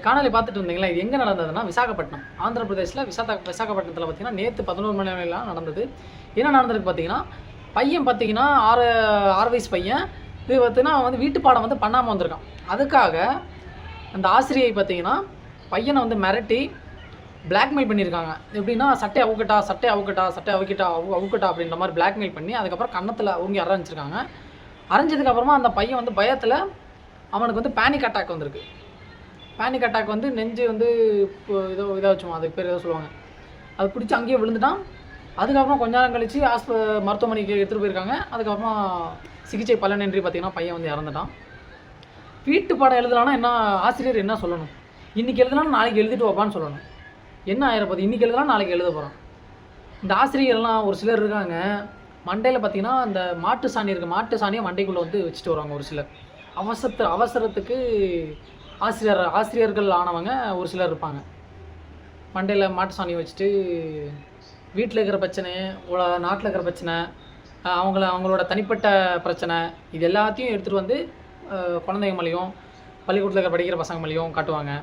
காணொலி பார்த்துட்டு இருந்தீங்களா, இது எங்கே நடந்ததுன்னா விசாகப்பட்டினம், ஆந்திர பிரதேசில் விசாகப்பட்டினத்தில் பார்த்தீங்கன்னா நேற்று 11 மணி அளவில் நடந்தது. என்ன நடந்திருக்கு பார்த்தீங்கன்னா, பையன் பார்த்தீங்கன்னா 6 வயசு பையன். இது பார்த்தீங்கன்னா வந்து வீட்டு பாடம் வந்து பண்ணாமல் வந்திருக்கான். அதுக்காக அந்த ஆசிரியை பார்த்தீங்கன்னா பையனை வந்து மிரட்டி பிளாக்மெயில் பண்ணியிருக்காங்க. எப்படின்னா சட்டை அவுக்கட்டா அப்படின்ற மாதிரி பிளாக்மெயில் பண்ணி அதுக்கப்புறம் கன்னத்தில் ஓங்கி அரைஞ்சிருக்காங்க. அரைஞ்சதுக்கப்புறமா அந்த பையன் வந்து பயத்தில் அவனுக்கு வந்து பேனிக் அட்டாக் வந்திருக்கு. பேனிக் அட்டாக் வந்து நெஞ்சு வந்து இப்போ இதாச்சுமா, அதுக்கு பேர் ஏதோ சொல்லுவாங்க, அது பிடிச்சி அங்கேயே விழுந்துட்டான். அதுக்கப்புறம் கொஞ்ச நேரம் கழித்து மருத்துவமனைக்கு எடுத்துகிட்டு போயிருக்காங்க. அதுக்கப்புறமா சிகிச்சை பலனின்றி பார்த்திங்கன்னா பையன் வந்து இறந்துட்டான். வீட்டு பாடம் எழுதலான்னா என்ன, ஆசிரியர் என்ன சொல்லணும், இன்றைக்கி எழுதலாம் நாளைக்கு எழுதிட்டு வைப்பான்னு சொல்லணும். என்ன ஆயிரப்போது, இன்றைக்கி எழுதலாம் நாளைக்கு எழுத போகிறான். இந்த ஆசிரியர்லாம் ஒரு சிலர் இருக்காங்க, மண்டையில் பார்த்திங்கன்னா இந்த மாட்டு சாணி இருக்குது, மாட்டு சாணியை மண்டைக்குள்ளே வந்து வச்சுட்டு வருவாங்க. ஒரு சிலர் அவசரத்துக்கு ஆசிரியர்கள் ஆனவங்க ஒரு சிலர் இருப்பாங்க. மண்டையில் மாட்டு சாணி வச்சுட்டு வீட்டில் இருக்கிற பிரச்சனை, நாட்டில் இருக்கிற பிரச்சனை, அவங்களோட தனிப்பட்ட பிரச்சனை, இது எல்லாத்தையும் எடுத்துகிட்டு வந்து குழந்தைங்க மேலேயும் பள்ளிக்கூடத்தில் இருக்கிற படிக்கிற பசங்க மேலேயும் காட்டுவாங்க.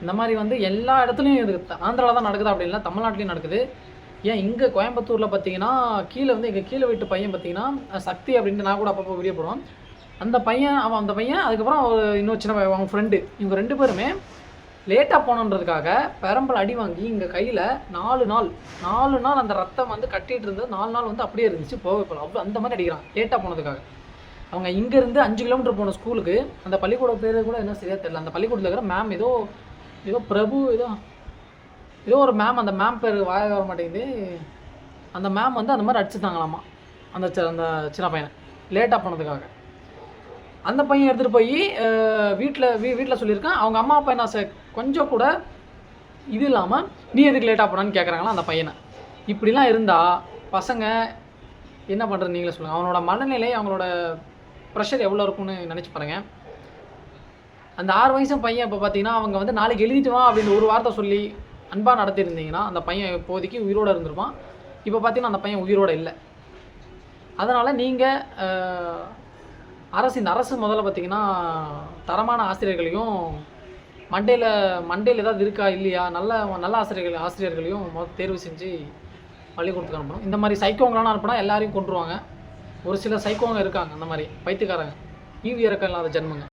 இந்த மாதிரி வந்து எல்லா இடத்துலையும் இது ஆந்திராவில் தான் நடக்குது அப்படின்னா தமிழ்நாட்டிலையும் நடக்குது. ஏன் இங்கே கோயம்புத்தூரில் பார்த்தீங்கன்னா கீழே வந்து எங்கள் கீழே வீட்டு பையன் பார்த்தீங்கன்னா சக்தி அப்படின்ட்டு நான் கூட அப்பப்போ வீடியோ போடுவோம். அந்த பையன் அதுக்கப்புறம் இன்னொரு சின்ன அவங்க ஃப்ரெண்டு, இவங்க 2 பேருமே லேட்டாக போனன்றதுக்காக பெரம்பல் அடி வாங்கி இங்கே கையில் 4 நாள் அந்த ரத்தம் வந்து கட்டிகிட்டு இருந்தது. 4 நாள் வந்து அப்படியே இருந்துச்சு, போகல. அவ்வளோ அந்த மாதிரி அடிக்கிறான் லேட்டாக போனதுக்காக. அவங்க இங்கேருந்து 5 கிலோமீட்டர் போன ஸ்கூலுக்கு, அந்த பள்ளிக்கூட பேர் கூட என்ன சரியாக தெரியல, அந்த பள்ளிக்கூடத்தில் இருக்கிற மேம் ஏதோ பிரபு ஏதோ ஒரு மேம், அந்த மேம் பேர் வாய வர மாட்டேங்குது. அந்த மேம் வந்து அந்த மாதிரி அடிச்சுட்டாங்களாமா அந்த சின்ன பையனை லேட்டாக போனதுக்காக. அந்த பையன் எடுத்துகிட்டு போய் வீட்டில் சொல்லியிருக்கான். அவங்க அம்மா அப்பா என்ன கொஞ்சம் கூட இது இல்லாமல் நீ எதுக்கு லேட்டாக போனான்னு கேட்குறாங்களா அந்த பையனை. இப்படிலாம் இருந்தால் பசங்க என்ன பண்ணுறது நீங்களே சொல்லுங்கள். அவனோட மனநிலை, அவங்களோட ப்ரெஷர் எவ்வளோ இருக்கும்னு நினச்சி பாருங்கள். அந்த 6 வயசு பையன் இப்போ பார்த்தீங்கன்னா அவங்க வந்து நாளைக்கு எழுதிட்டு வா அப்படின்னு ஒரு வார்த்தை சொல்லி அன்பாக நடத்தியிருந்தீங்கன்னா அந்த பையன் இப்போதைக்கு உயிரோடு இருந்திருப்பான். இப்போ பார்த்தீங்கன்னா அந்த பையன் உயிரோடு இல்லை. அதனால் நீங்கள் இந்த அரசு முதல்ல பார்த்திங்கன்னா தரமான ஆசிரியர்களையும் மண்டையில் ஏதாவது இருக்கா இல்லையா, நல்ல ஆசிரியர்களையும் தேர்வு செஞ்சு பள்ளிக்கூடத்துக்கு அனுப்பணும். இந்த மாதிரி சைக்கோங்களாம் அனுப்பினா எல்லாரையும் கொண்டுருவாங்க. ஒரு சில சைக்கோங்க இருக்காங்க, அந்த மாதிரி பைத்தியக்காரங்க, ஈவி இறக்கம் இல்லாத ஜென்மங்க.